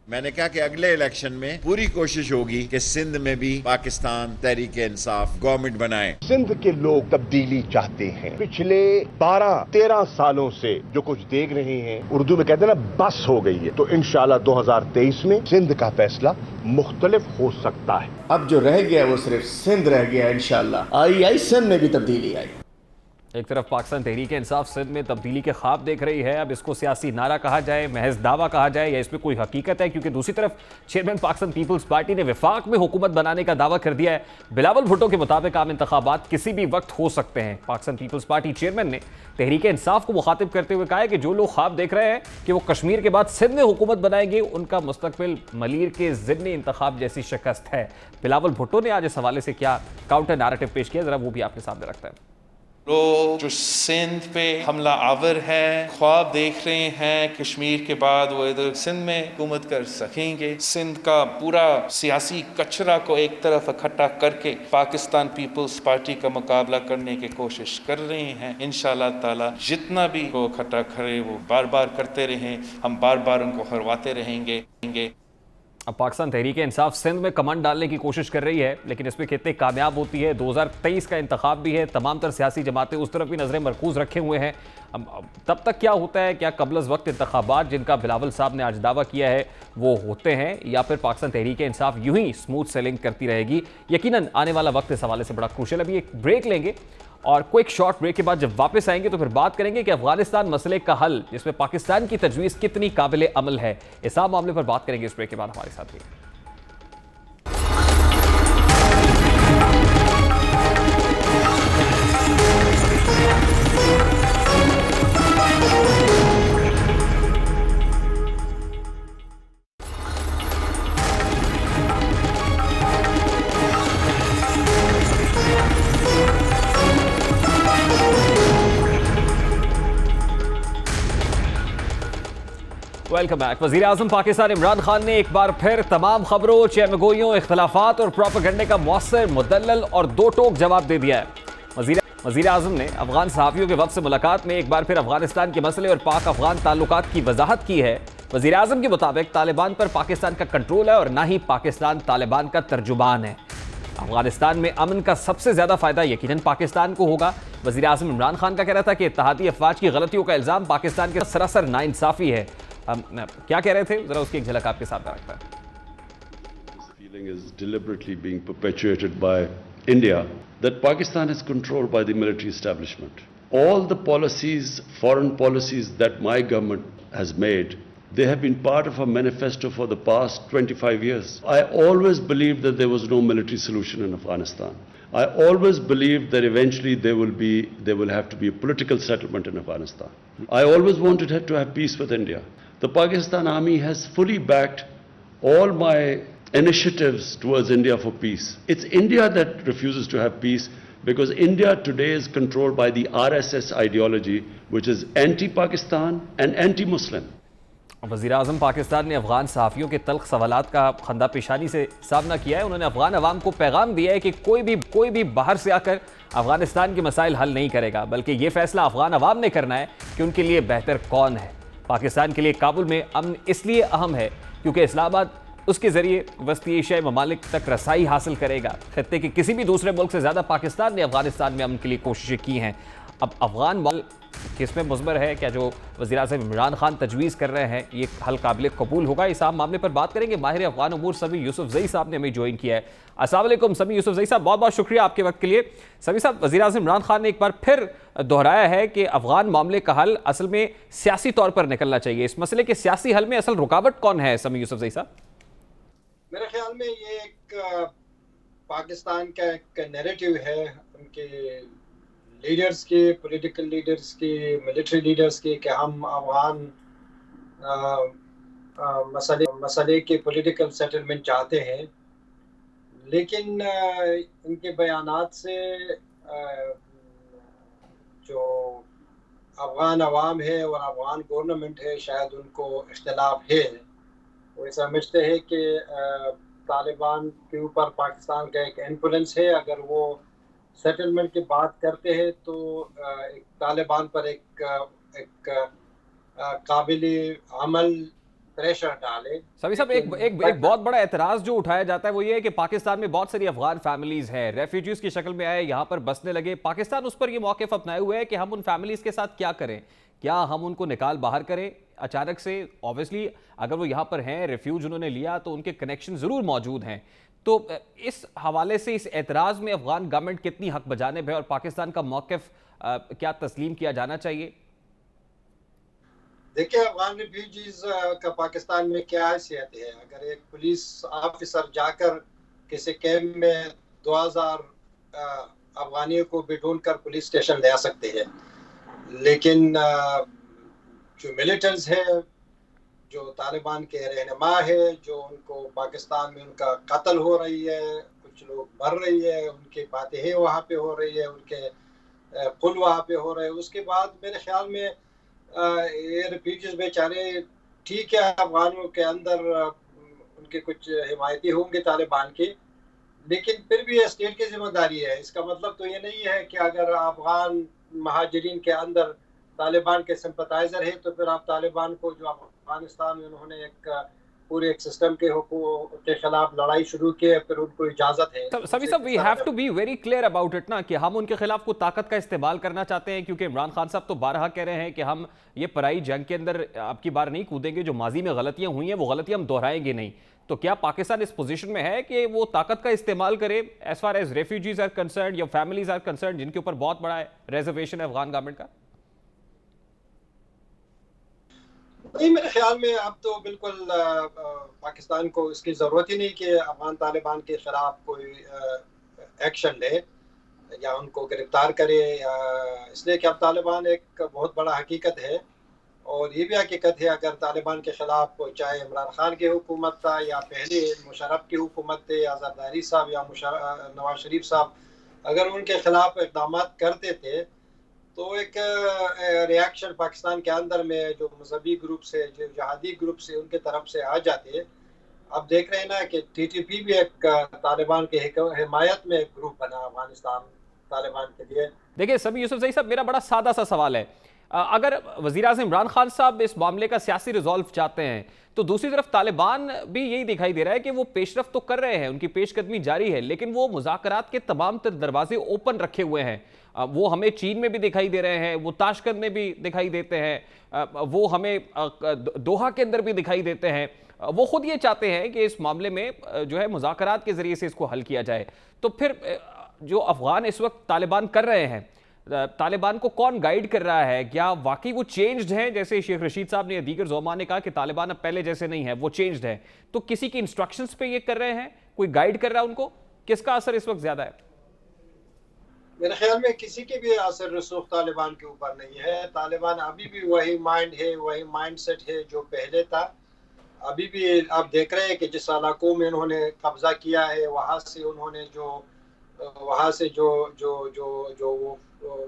मैंने कहा कि अगले इलेक्शन में पूरी कोशिश होगी कि सिंध में भी पाकिस्तान तहरीक इंसाफ गवर्नमेंट बनाए। सिंध के लोग तब्दीली चाहते हैं। पिछले 12-13 सालों से जो कुछ देख रहे हैं, उर्दू में कहते हैं ना, बस हो गई है। तो इंशाल्लाह 2023 में सिंध का फैसला मुख्तलिफ हो सकता है। अब जो रह गया वो सिर्फ सिंध रह गया। इंशाल्लाह आई सिंध में भी तब्दीली आई। एक तरफ पाकिस्तान तहरीक इंसाफ सिंध में तब्दीली के ख्वाब देख रही है। अब इसको सियासी नारा कहा जाए, महज दावा कहा जाए, या इसमें कोई हकीकत है, क्योंकि दूसरी तरफ चेयरमैन पाकिस्तान पीपल्स पार्टी ने वफाक में हुकूमत बनाने का दावा कर दिया है। बिलावल भुट्टो के मुताबिक आम इंतखाबात किसी भी वक्त हो सकते हैं। पाकिस्तान पीपल्स पार्टी चेयरमैन ने तहरीक इंसाफ को मुखातिब करते हुए कहा है कि जो लोग ख्वाब देख रहे हैं कि वो कश्मीर के बाद सिंध में हुकूमत बनाएंगे, उनका मुस्तकबिल मलीर के ज़िम्नी इंतखाब जैसी शिकस्त है। बिलावल भुट्टो ने आज इस हवाले से क्या काउंटर नैरेटिव पेश किया, जरा वो भी आपके सामने रखता है। लोग जो सिंध पे हमला आवर है, ख्वाब देख रहे हैं कश्मीर के बाद वो इधर सिंध में हुकूमत कर सकेंगे। सिंध का पूरा सियासी कचरा को एक तरफ इकट्ठा करके पाकिस्तान पीपल्स पार्टी का मुकाबला करने की कोशिश कर रहे हैं। इंशाल्लाह ताला जितना भी वो इकट्ठा करे वो बार बार करते रहें, हम बार बार उनको हरवाते रहेंगे। अब पाकिस्तान तहरीक इंसाफ सिंध में कमांड डालने की कोशिश कर रही है, लेकिन इसमें कितने कामयाब होती है। 2023 का इंतखाब भी है, तमाम तर सियासी जमातें उस तरफ भी नजरें मरकूज रखे हुए हैं। तब तक क्या होता है, क्या कबल वक्त इंतखाबात जिनका बिलावल साहब ने आज दावा किया है वो होते हैं, या फिर पाकिस्तान तहरीक इंसाफ यूं ही स्मूथ सेलिंग करती रहेगी। यकीनन आने वाला वक्त इस हवाले से बड़ा क्रूशियल। अभी एक ब्रेक लेंगे और क्विक शॉर्ट ब्रेक के बाद जब वापस आएंगे तो फिर बात करेंगे कि अफगानिस्तान मसले का हल, जिसमें पाकिस्तान की तजवीज़ कितनी काबिल अमल है। इस मामले पर बात करेंगे इस ब्रेक के बाद। हमारे साथ भी वेलकम बैक। वज़ीर आज़म पाकिस्तान इमरान खान ने एक बार फिर तमाम खबरों, चहमगोइयों, इख्तलाफात और प्रोपेगेंडे का मौसर, मुदल्लल और दो टोक जवाब दे दिया है। वज़ीर आज़म ने अफगान सहाफ़ियों के वफ़द से मुलाकात में एक बार फिर अफगानिस्तान के मसले और पाक अफगान ताल्लुकात की वजाहत की है। वज़ीर आज़म के मुताबिक तालिबान पर पाकिस्तान का कंट्रोल है और ना ही पाकिस्तान तालिबान का तर्जुमान है। अफगानिस्तान में अमन का सबसे ज़्यादा फ़ायदा यकीनन पाकिस्तान को होगा। वज़ीर आज़म इमरान खान का कहना था कि इत्तेहादी अफवाज की गलतियों का इल्ज़ाम पाकिस्तान के सरासर नाइंसाफ़ी है। क्या कह रहे थे, जरा उसकी एक झलक आपके साथ रखता है। This feeling is deliberately being perpetuated by India that Pakistan is controlled by the military establishment. All the policies, foreign policies that my government has made, they have been part of a manifesto for the past 25 years. I always believed that there was no military solution in Afghanistan. I always believed that eventually there will have to be a political settlement in Afghanistan. I always wanted to have peace with India. The Pakistan Army has fully backed all my initiatives towards India for peace. It's India that refuses to have peace because India today is controlled by the RSS ideology, which is anti-Pakistan and anti-Muslim. वज़ीर-ए-आज़म पाकिस्तान ने अफ़गान सहाफ़ियों के तल्ख़ सवालात का खंदा पेशानी से सामना किया है। उन्होंने अफ़गान अवाम को पैगाम दिया है कि कोई भी बाहर से आकर अफ़गानिस्तान के मसाइल हल नहीं करेगा, बल्कि ये फ़ैसला अफ़गान अवाम ने करना है कि उनके लिए बेहतर कौन है। पाकिस्तान के लिए काबुल में अमन इसलिए अहम है क्योंकि इस्लामाबाद उसके ज़रिए वस्ती एशियाई ममालिक तक रसाई हासिल करेगा। खत्ते के किसी भी दूसरे मुल्क से ज़्यादा पाकिस्तान ने अफ़गानिस्तान में अमन के लिए कोशिशें की हैं। अब अफ़गान माल किसमें मुज़मर है, क्या जो वज़ीर-ए-आज़म इमरान खान तजवीज़ कर रहे हैं ये हल काबिल कबूल होगा? इस आम मामले पर बात करेंगे। माहिर अफ़गान अमूर समी यूसुफ़ज़ई साहब ने हमें ज्वाइन किया है। अस्सलाम वालेकुम समी यूसुफ़ज़ई साहब, बहुत बहुत शुक्रिया आपके वक्त के लिए। समी साहब, वज़ीर-ए-आज़म इमरान खान ने एक बार फिर दोहराया है कि अफ़गान मामले का हल असल में सियासी तौर पर निकलना चाहिए। इस मसले के सियासी हल में असल रुकावट कौन है समी यूसुफ़ज़ई साहब? मेरे ख्याल में ये एक पाकिस्तान का एक नैरेटिव है उनके लीडर्स के, पॉलिटिकल लीडर्स के, मिलिट्री लीडर्स के, कि हम अफगान मसले के पॉलिटिकल सेटलमेंट चाहते हैं। लेकिन इनके बयानात से जो अफगान अवाम है और अफगान गवर्नमेंट है शायद उनको इख्तिलाफ है। वो समझते हैं कि तालिबान के ऊपर पाकिस्तान का एक इन्फ्लुएंस है। अगर वो सेटलमेंट की बात करते हैं तो एक तालिबान पर एक काबिल अमल प्रेशर डाले। सभी साहब, एक बहुत बड़ा एतराज़ जो उठाया जाता है वो ये है कि पाकिस्तान में बहुत सारी अफगान फैमिलीज़ हैं, रेफ्यूजीज़ की शक्ल में आए, यहाँ पर बसने लगे। पाकिस्तान उस पर ये मौक़िफ़ अपनाए हुए है कि हम उन फैमिलीज़ के साथ क्या करें, क्या हम उनको निकाल बाहर करें अचानक से? ऑब्वियसली अगर वो यहाँ पर हैं, रेफ्यूज उन्होंने लिया तो उनके कनेक्शन ज़रूर मौजूद हैं। तो इस हवाले से इस एतराज़ में अफगान गवर्नमेंट कितनी हक बजानिब है और पाकिस्तान का मौक़िफ़ क्या तस्लीम किया जाना चाहिए? देखिए, अफगान रिफ्यूजीज का पाकिस्तान में क्या हैसियत है? अगर एक पुलिस ऑफिसर जाकर किसी कैंप में 2000 अफगानियों को बिठून कर पुलिस स्टेशन ले आ सकते हैं, लेकिन जो मिलिटेंट्स है, जो तालिबान के रहनुमा है, जो उनको पाकिस्तान में उनका कत्ल हो रही है, कुछ लोग मर रही है, उनके फातहे वहाँ पे हो रही है, उनके पुल वहाँ पे हो रहे हैं। उसके बाद मेरे ख्याल में ये रिफ्यूजीज बेचारे ठीक है, अफगानों के अंदर उनके कुछ हिमायती होंगे तालिबान के, लेकिन फिर भी ये स्टेट की जिम्मेदारी है। इसका मतलब तो ये नहीं है कि अगर अफगान महाजरीन के अंदर तालिबान के सिंपथाइजर है तो फिर आप तालिबान को, जो अफगानिस्तान में उन्होंने एक पूरे एक सिस्टम के खिलाफ लड़ाई शुरू की है, फिर उनको इजाजत है। सभी सब, we have to be very clear about it ना, कि हम उनके खिलाफ को ताकत का इस्तेमाल करना चाहते हैं, क्योंकि इमरान खान साहब तो बारहा कह रहे हैं कि हम ये पराई जंग के अंदर अब की बार नहीं कूदेंगे, जो माजी में गलतियां हुई हैं वो गलतियां हम दोहराएंगे नहीं। तो क्या पाकिस्तान इस पोजीशन में है कि वो ताकत का इस्तेमाल करे as far as refugees are concern या फैमिलीज आर कंसर्न, जिनके ऊपर बहुत बड़ा रिजर्वेशन है अफगान गवर्नमेंट का? नहीं, मेरे ख्याल में अब तो बिल्कुल पाकिस्तान को इसकी ज़रूरत ही नहीं कि अफगान तालिबान के ख़िलाफ़ कोई एक्शन ले या उनको गिरफ्तार करे, इसलिए कि अब तालिबान एक बहुत बड़ा हकीकत है। और ये भी हकीकत है, अगर तालिबान के ख़िलाफ़ चाहे इमरान खान की हुकूमत था या पहले मुशर्रफ की हुकूमत थे या जरदारी साहब या नवाज शरीफ साहब, अगर उनके ख़िलाफ़ इक़दाम करते थे तो एक रिएक्शन पाकिस्तान के अंदर में जो मजहबी ग्रुप से, जो जहादी ग्रुप से, उनके तरफ से आ जाते। अब देख रहे हैं ना कि टीटीपी भी एक तालिबान के हिमायत में एक ग्रुप बना अफगानिस्तान तालिबान के लिए। देखिए सभी यूसुफ़ज़ई साहब, मेरा बड़ा सादा सा सवाल है, अगर वज़ीर-ए-आज़म इमरान खान साहब इस मामले का सियासी रिजॉल्व चाहते हैं तो दूसरी तरफ तालिबान भी यही दिखाई दे रहा है कि वो पेशरफ्त तो कर रहे हैं, उनकी पेशकदमी जारी है, लेकिन वो मुज़ाकरात के तमाम दरवाजे ओपन रखे हुए हैं। वो हमें चीन में भी दिखाई दे रहे हैं, वो ताशकंद में भी दिखाई देते हैं, वो हमें दोहा के अंदर भी दिखाई देते हैं। वो खुद ये चाहते हैं कि इस मामले में जो है मुज़ाकरात के ज़रिए से इसको हल किया जाए। तो फिर जो अफ़गान इस वक्त तालिबान कर रहे हैं, तालिबान को कौन गाइड कर रहा है? क्या वाकई वो चेंज्ड हैं, जैसे शेख रशीद साहब ने, दीगर ज़ोमा ने कहा कि तालिबान अब पहले जैसे नहीं है, वो चेंज्ड है? तो किसी की इंस्ट्रक्शंस पे ये कर रहे हैं, कोई गाइड कर रहा है उनको? किसका असर इस वक्त ज़्यादा है? मेरे ख्याल में किसी के भी असर रसूख तालिबान के ऊपर नहीं है। तालिबान अभी भी वही माइंड है, वही माइंड सेट है जो पहले था। अभी भी आप देख रहे हैं कि जिस इलाकों में उन्होंने कब्जा किया है, वहाँ से उन्होंने जो वहाँ से जो जो जो जो वो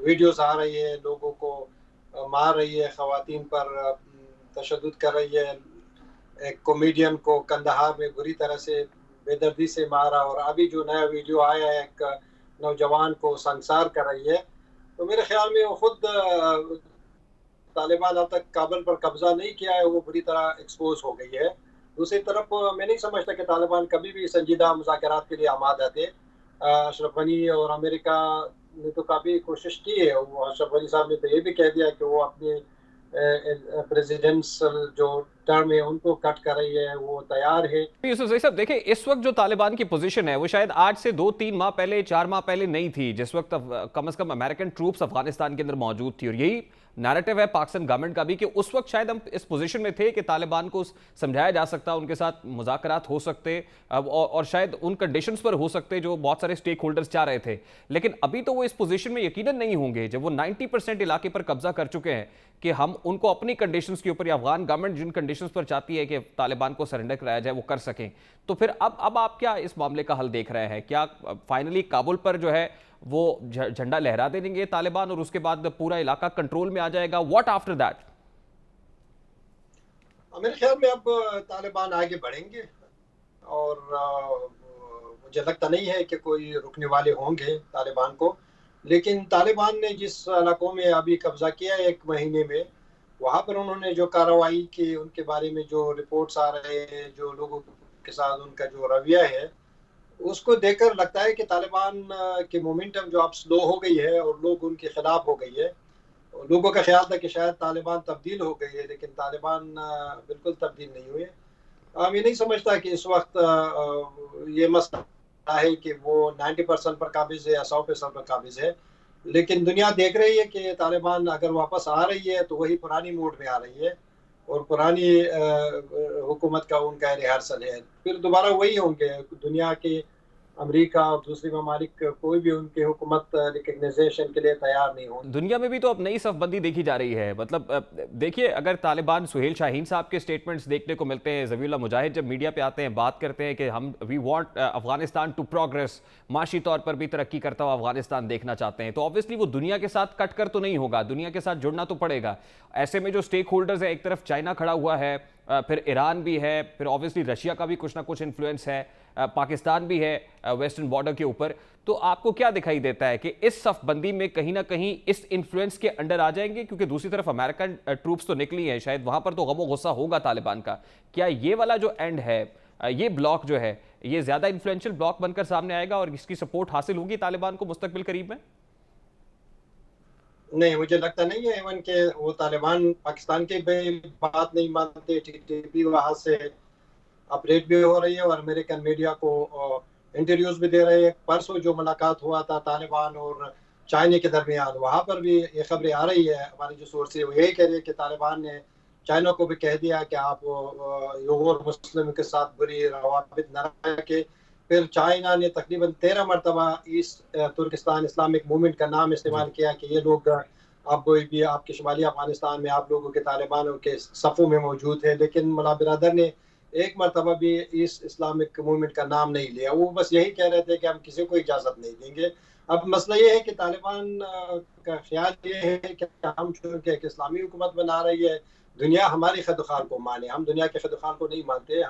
वीडियोस आ रही है, लोगों को मार रही है, ख़वातीन पर तशद्दुद कर रही है, एक कॉमेडियन को कंदहार में बुरी तरह से बेदर्दी से मारा, और अभी जो नया वीडियो आया है एक नौजवान को संसार कर रही है। तो मेरे ख्याल में वो खुद तालिबान अब तक काबुल पर कब्जा नहीं किया है, वो बुरी तरह एक्सपोज हो गई है। दूसरी तरफ मैं नहीं समझता कि तालिबान कभी भी संजीदा मुज़ाकरात के लिए आमादा थे। अशरफ गनी और अमेरिका ने तो काफ़ी कोशिश की है। वो अशरफ गनी साहब ने तो ये भी कह दिया कि वो अपने प्रेसिडेंशियल जो टर्म है उनको कट कर रही है, वो तैयार है। यूसुफ ज़ई साहब, देखिए इस वक्त जो तालिबान की पोजीशन है वो शायद आज से 2-3 माह पहले, 4 माह पहले नहीं थी, जिस वक्त कम से कम अमेरिकन ट्रूप्स अफगानिस्तान के अंदर मौजूद थी। और यही नैरेटिव है पाकिस्तान गवर्नमेंट का भी कि उस वक्त शायद हम इस पोजीशन में थे कि तालिबान को समझाया जा सकता, उनके साथ मुज़ाकरात हो सकते और शायद उन कंडीशंस पर हो सकते जो बहुत सारे स्टेक होल्डर्स चाह रहे थे। लेकिन अभी तो वो इस पोजीशन में यकीनन नहीं होंगे जब वो 90% इलाके पर कब्जा कर चुके हैं कि हम उनको अपनी कंडीशंस के ऊपर, या अफगान गवर्नमेंट जिन कंडीशंस पर चाहती है कि तालिबान को सरेंडर कराया जाए वो कर सकें। तो फिर अब आप क्या इस मामले का हल देख रहे हैं? क्या फाइनली काबुल पर जो है वो झंडा लहरा देंगे तालिबान और उसके बाद पूरा इलाका कंट्रोल में आ जाएगा? What after that? मेरे ख्याल में अब तालिबान आगे बढ़ेंगे और मुझे लगता नहीं है कि कोई रुकने वाले होंगे तालिबान को। लेकिन तालिबान ने जिस इलाकों में अभी कब्जा किया है 1 महीने में, वहाँ पर उन्होंने जो कार्रवाई की, उनके बारे में जो रिपोर्ट्स आ रहे हैं, जो लोगों के साथ उनका जो रवैया है, उसको देखकर लगता है कि तालिबान की मोमेंटम जो अब स्लो हो गई है और लोग उनके खिलाफ हो गई है। लोगों का ख्याल था कि शायद तालिबान तब्दील हो गई है, लेकिन तालिबान बिल्कुल तब्दील नहीं हुए। मैं नहीं समझता कि इस वक्त ये मसला है कि वो 90% पर काबिज है या 100% पर काबिज है। लेकिन दुनिया देख रही है कि तालिबान अगर वापस आ रही है तो वही पुरानी मोड में आ रही है और पुरानी हुकूमत का उनका रिहर्सल है। फिर दोबारा वही होंगे। दुनिया के अमेरिका और दूसरी ममालिक कोई भी उनकी हुकूमत रिकग्नाइजेशन के लिए तैयार नहीं हो। दुनिया में भी तो अब नई सफबंदी देखी जा रही है। मतलब देखिए, अगर तालिबान, सुहेल शाहीन साहब के स्टेटमेंट्स देखने को मिलते हैं, ज़बीउल्लाह मुजाहिद जब मीडिया पे आते हैं, बात करते हैं कि हम we want Afghanistan to progress, माशी तौर पर भी तरक्की करता हुआ अफगानिस्तान देखना चाहते हैं, तो ऑब्वियसली वो दुनिया के साथ कट कर तो नहीं होगा, दुनिया के साथ जुड़ना तो पड़ेगा। ऐसे में जो स्टेक होल्डर्स है, एक तरफ चाइना खड़ा हुआ है, फिर ईरान भी है, फिर ऑब्वियसली रशिया का भी कुछ ना कुछ इन्फ्लुएंस है, पाकिस्तान भी है वेस्टर्न बॉर्डर के ऊपर। तो आपको क्या दिखाई देता है कि इस सफबंदी में कहीं ना कहीं इस इन्फ्लुएंस के अंडर आ जाएंगे? क्योंकि दूसरी तरफ अमेरिकन ट्रूप्स तो निकली हैं, शायद वहां पर तो गमो गुस्सा होगा तालिबान का। क्या ये वाला जो एंड है, ये ब्लॉक जो है, ये ज्यादा इन्फ्लुएंशियल ब्लॉक बनकर सामने आएगा और इसकी सपोर्ट हासिल होगी तालिबान को मुस्तकबिल करीब में? नहीं, मुझे लगता नहीं है इवन के वो तालिबान पाकिस्तान की बात नहीं मानते। टीटीपी वहाँ से ऑपरेट भी हो रही है और अमेरिकन मीडिया को इंटरव्यूज भी दे रहे हैं। परसों जो मुलाकात हुआ था तालिबान और चाइना के दरमियान, वहाँ पर भी ये खबरें आ रही है। हमारी जो सोर्स है वो यही कह रही है कि तालिबान ने चाइना को भी कह दिया कि आप और मुस्लिम के साथ बुरी रवाबित न रखें। फिर चाइना ने तकरीबन 13 मरतबा ईस्ट तुर्किस्तान इस्लामिक मूवमेंट का नाम इस्तेमाल किया कि ये लोग अब भी आपके शुमाली अफगानिस्तान में आप लोगों के तालिबानों के सफ़ों में मौजूद है। लेकिन मुल्ला बिरादर ने एक मरतबा भी ईस्ट इस्लामिक मूवमेंट का नाम नहीं लिया। वो बस यही कह रहे थे कि हम किसी को इजाज़त नहीं देंगे। अब मसला ये है कि तालिबान का ख्याल ये है कि हम चूँकि एक इस्लामी हुकूमत बना रही है, दुनिया हमारी खदखाल को माने। हम दुनिया के खदखाल को नहीं मानते।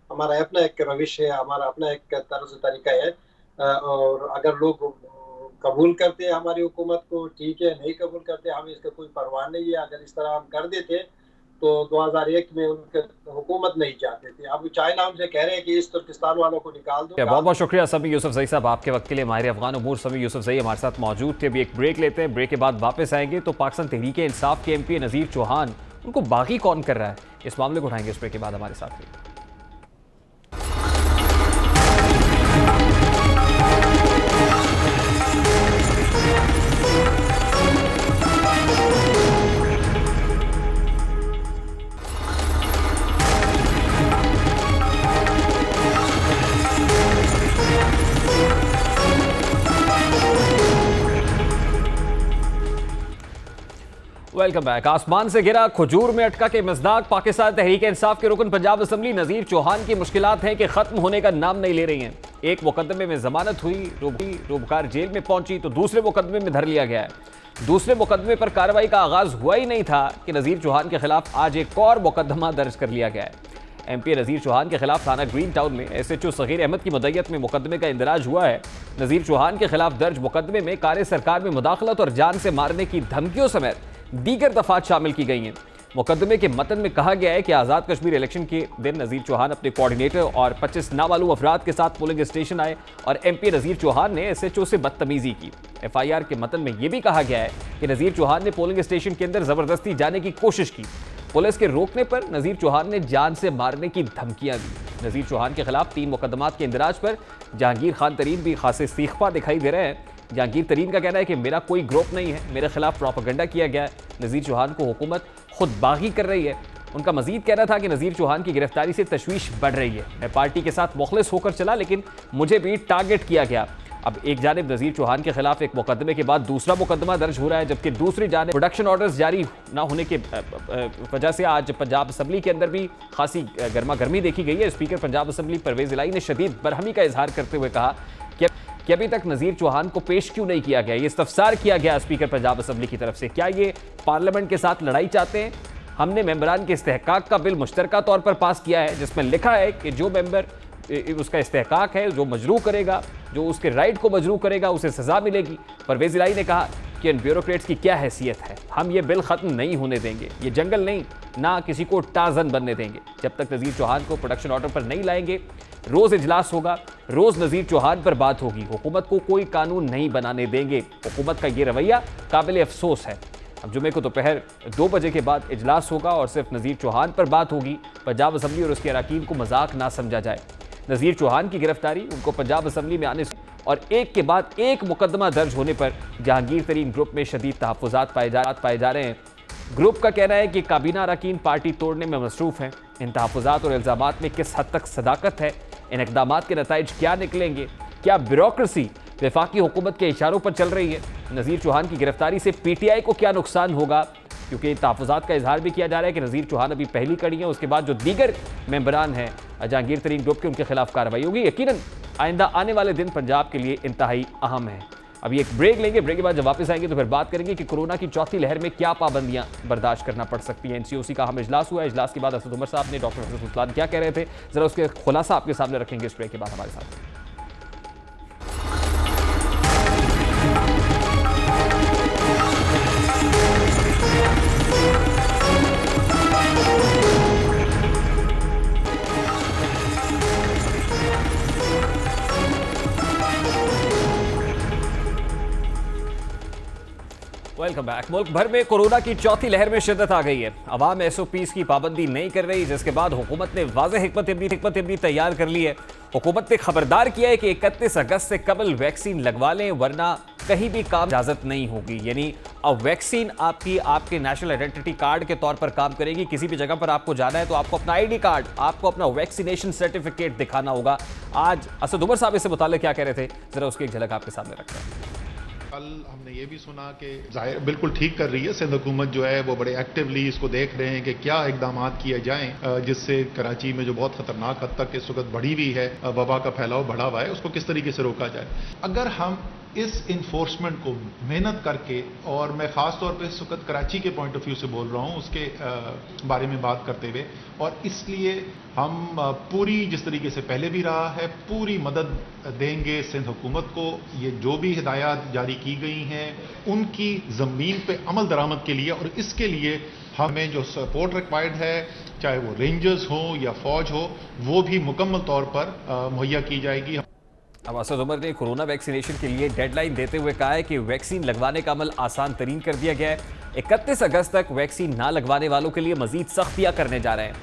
हमारा अपना एक रविश है, हमारा अपना एक तर्ज तरीका है और अगर लोग कबूल करते हैं हमारी हुकूमत को ठीक है, नहीं कबूल करते हमें इसका कोई परवाह नहीं है। अगर इस तरह हम कर देते तो 2001 में उनके हुकूमत नहीं चाहते थे। अब चाइना हमसे कह रहे हैं कि इस तुर्किस्तान वालों को निकाल दो। बहुत बहुत शुक्रिया समी यूसुफजई साहब आपके वक्त के लिए। माहिर अफगान उमूर समी यूसुफजई हमारे साथ मौजूद थे। अभी एक ब्रेक लेते हैं, ब्रेक के बाद वापस आएंगे तो पाकिस्तान तहरीक इंसाफ के एमपी नज़ीर चौहान, उनको बागी कौन कर रहा है, इस मामले को उठाएंगे। इस ब्रेक के बाद हमारे साथ रहिए। Welcome back. आसमान से गिरा खजूर में अटका के मज़दाक पाकिस्तान तहरीक इंसाफ के रुकन पंजाब असम्बली नज़ीर चौहान की मुश्किलात हैं कि खत्म होने का नाम नहीं ले रही हैं। एक मुकदमे में जमानत हुई, रोबकार जेल में पहुंची तो दूसरे मुकदमे में धर लिया गया है। दूसरे मुकदमे पर कार्रवाई का आगाज हुआ ही नहीं था कि नज़ीर चौहान के खिलाफ आज एक और मुकदमा दर्ज कर लिया गया है। MP नज़ीर चौहान के खिलाफ थाना ग्रीन टाउन में SHO सगीर अहमद की मुद्दत में मुकदमे का इंदराज हुआ है। नज़ीर चौहान के खिलाफ दर्ज मुकदमे में कार्य सरकार में मुदाखलत और जान से मारने की धमकियों समेत दीगर दफात शामिल की गई हैं। मुकदमे के मतन में कहा गया है कि आज़ाद कश्मीर इलेक्शन के दिन नज़ीर चौहान अपने कोऑर्डिनेटर और 25 नामालूम अफराद के साथ पोलिंग स्टेशन आए और MP नज़ीर चौहान ने SHO से बदतमीजी की। FIR के मतन में यह भी कहा गया है कि नज़ीर चौहान ने पोलिंग स्टेशन के अंदर ज़बरदस्ती जाने की कोशिश की। पुलिस के रोकने पर नज़ीर चौहान ने जान से मारने की धमकियां दी। नज़ीर चौहान के खिलाफ 3 मुकदमात के इंदराज पर जहांगीर खान तरीन भी खासे सीखपा दिखाई दे रहे हैं। जहांगीर तरीन का कहना है कि मेरा कोई ग्रुप नहीं है, मेरे खिलाफ प्रोपेगेंडा किया गया है। नज़ीर चौहान को हुकूमत खुद बागी कर रही है। उनका मजीद कहना था कि नज़ीर चौहान की गिरफ्तारी से तशवीश बढ़ रही है। मैं पार्टी के साथ मुखलिस होकर चला लेकिन मुझे भी टारगेट किया गया। अब एक जानिब नज़ीर चौहान के खिलाफ एक मुकदमे के बाद दूसरा मुकदमा दर्ज हो रहा है, जबकि दूसरी जानिब प्रोडक्शन ऑर्डर्स जारी ना होने के वजह से आज पंजाब असम्बली के अंदर भी खासी गर्मा गर्मी देखी गई है। स्पीकर पंजाब असम्बली परवेज इलाही ने शदीद बरहमी का इजहार करते हुए कहा कि अभी तक नज़ीर चौहान को पेश क्यों नहीं किया गया। ये इस्तफसार किया गया स्पीकर पंजाब असम्बली की तरफ से। क्या ये पार्लियामेंट के साथ लड़ाई चाहते हैं? हमने मेंबरान के इस्तेहकाक का बिल मुश्तरका तौर पर पास किया है, जिसमें लिखा है कि जो मेंबर उसका इस्तेहकाक है, जो मजरू करेगा, जो उसके राइट को मजरू करेगा, उसे सजा मिलेगी। परवेज इलाही ने कहा कि इन ब्यूरोक्रेट्स की क्या हैसियत है, हम ये बिल ख़त्म नहीं होने देंगे। ये जंगल नहीं, ना किसी को टार्ज़न बनने देंगे। जब तक नज़ीर चौहान को प्रोडक्शन ऑर्डर पर नहीं लाएंगे, रोज़ इजलास होगा, रोज़ नज़ीर चौहान पर बात होगी। हुकूमत को कोई कानून नहीं बनाने देंगे। हुकूमत का ये रवैया काबिल अफसोस है। अब जुमे को दोपहर 2 बजे के बाद इजलास होगा और सिर्फ नज़ीर चौहान पर बात होगी। पंजाब असम्बली और उसके अरकान को मजाक ना समझा जाए। नज़ीर चौहान की गिरफ्तारी, उनको पंजाब असम्बली में आने और एक के बाद एक मुकदमा दर्ज होने पर जहांगीर तरीन ग्रुप में शदीद तहफ़्फ़ुज़ात पाए जा रहे हैं। ग्रुप का कहना है कि काबीना अरकान पार्टी तोड़ने में मसरूफ़ हैं। इन तहफ़्फ़ुज़ात और इल्ज़ामात में किस हद तक सदाकत है, इन इक़दामात के नताइज क्या निकलेंगे, क्या ब्यूरोक्रेसी वफाकी हुकूमत के इशारों पर चल रही है। नज़ीर चौहान की गिरफ्तारी से PTI को क्या नुकसान होगा, क्योंकि तहफ़्फ़ुज़ात का इजहार भी किया जा रहा है कि नज़ीर चौहान अभी पहली कड़ी है, उसके बाद जो दीगर मेंबरान हैं जहांगीर तरीन ग्रुप के, उनके खिलाफ कार्रवाई होगी। यकीनन आइंदा आने वाले दिन पंजाब के लिए इंतहाई अहम है। अभी एक ब्रेक लेंगे, ब्रेक के बाद जब वापस आएंगे तो फिर बात करेंगे कि कोरोना की चौथी लहर में क्या पाबंदियां बर्दाश्त करना पड़ सकती हैं। NCOC का हम इजलास हुआ है, इजलास के बाद असद उमर साहब ने डॉक्टर हसन सुल्तान क्या कह रहे थे, जरा उसके खुलासा आपके सामने रखेंगे इस ब्रेक के बाद हमारे साथ। Welcome back. मुल्क भर में कोरोना की चौथी लहर में शिद्दत आ गई है। अवाम SOPs की पाबंदी नहीं कर रही, जिसके बाद हुकूमत ने वाज़ेह हिकमत अमली तैयार कर ली है। हुकूमत ने खबरदार किया है कि 31 अगस्त से कबल वैक्सीन लगवा लें, वरना कहीं भी काम इजाज़त नहीं होगी। यानी अब वैक्सीन आपके नेशनल आइडेंटिटी कार्ड के तौर पर काम करेगी। किसी भी जगह पर आपको जाना है तो आपको अपना ID कार्ड, आपको अपना वैक्सीनेशन सर्टिफिकेट दिखाना होगा। आज असद उमर साहब इससे मुताल्लिक़ क्या कह रहे थे, जरा उसकी एक झलक आपके सामने रखते हैं। कल हमने ये भी सुना कि जाहिर बिल्कुल ठीक कर रही है सिंध हुकूमत, जो है वो बड़े एक्टिवली इसको देख रहे हैं कि क्या इकदाम किए जाएं जिससे कराची में जो बहुत खतरनाक हद तक इस वक्त बढ़ी हुई है वबा का फैलाव बढ़ा हुआ है, उसको किस तरीके से रोका जाए। अगर हम इस इन्फोर्समेंट को मेहनत करके, और मैं ख़ास तौर पे इस वक्त कराची के पॉइंट ऑफ व्यू से बोल रहा हूँ, उसके बारे में बात करते हुए, और इसलिए हम पूरी, जिस तरीके से पहले भी रहा है, पूरी मदद देंगे सिंध हुकूमत को। ये जो भी हिदायत जारी की गई हैं उनकी ज़मीन पे अमल दरामद के लिए, और इसके लिए हमें जो सपोर्ट रिक्वायर्ड है, चाहे वो रेंजर्स हो या फौज हो, वो भी मुकम्मल तौर पर मुहैया की जाएगी। अब असद उमर ने कोरोना वैक्सीनेशन के लिए डेडलाइन देते हुए कहा है कि वैक्सीन लगवाने का अमल आसान तरीन कर दिया गया है। 31 अगस्त तक वैक्सीन ना लगवाने वालों के लिए मजीद सख्तियां करने जा रहे हैं।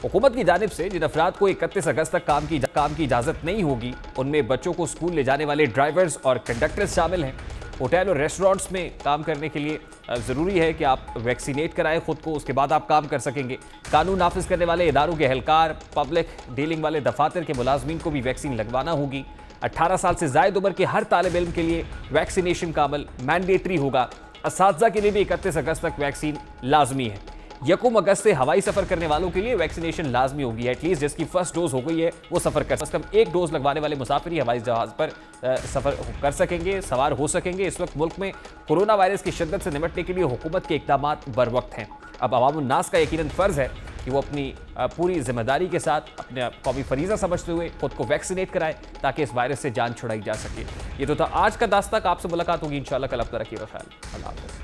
हुकूमत की जानिब से जिन अफराद को 31 अगस्त तक काम की इजाज़त नहीं होगी, उनमें बच्चों को स्कूल ले जाने वाले ड्राइवर्स और कंडक्टर्स शामिल हैं। होटल और रेस्टोरेंट्स में काम करने के लिए ज़रूरी है कि आप वैक्सीनेट कराएं खुद को, उसके बाद आप काम कर सकेंगे। कानून नाफिज करने वाले इदारों के एहलकार, पब्लिक डीलिंग वाले दफातर के मुलाजमीन को भी वैक्सीन लगवाना होगी। 18 साल से ज़ायद उम्र के हर तालिब इल्म के लिए वैक्सीनेशन का अमल मैंडेटरी होगा। असातिज़ा के लिए भी 31 अगस्त तक वैक्सीन लाजमी है। 1 अगस्त से हवाई सफर करने वालों के लिए वैक्सीनेशन लाजमी होगी। एटलीस्ट जिसकी फर्स्ट डोज हो गई है वो सफर कर सकते, कम 1 डोज लगवाने वाले मुसाफिर ही हवाई जहाज पर सफर कर सकेंगे, सवार हो सकेंगे। इस वक्त मुल्क में कोरोना वायरस की शिद्दत से निपटने के लिए हुकूमत के इक़दाम बर वक्त हैं। अब अवामुन नास का यकीनन फ़र्ज़ है कि वो अपनी पूरी जिम्मेदारी के साथ अपने कौमी फरीज़ा समझते हुए खुद को वैक्सीनेट कराएं ताकि इस वायरस से जान छुड़ाई जा सके। ये तो था आज का दास्ताक। आपसे मुलाकात होगी इंशाल्लाह कल। अपना रखिएगा ख्याल। अल्लाह हाफ़िज़।